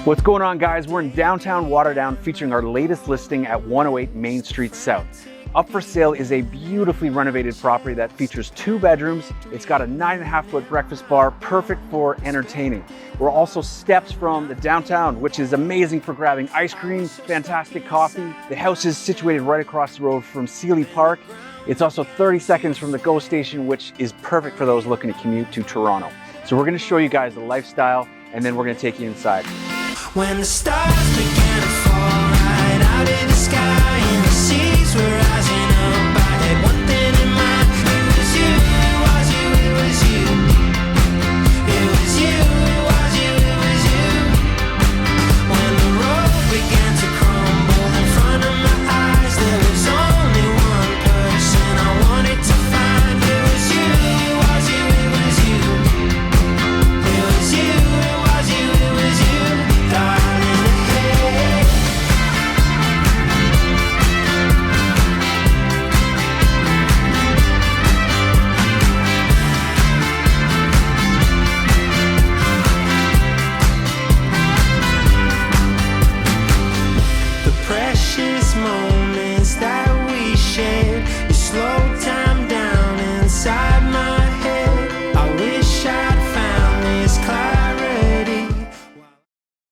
What's going on, guys? We're in downtown Waterdown featuring our latest listing at 108 Main Street South. Up for sale is a beautifully renovated property that features 2 bedrooms. It's got a 9.5-foot breakfast bar, perfect for entertaining. We're also steps from the downtown, which is amazing for grabbing ice cream, fantastic coffee. The house is situated right across the road from Sealy Park. It's also 30 seconds from the GO station, which is perfect for those looking to commute to Toronto. So we're gonna show you guys the lifestyle, and then we're gonna take you inside. When the stars begin to fall right out of the sky,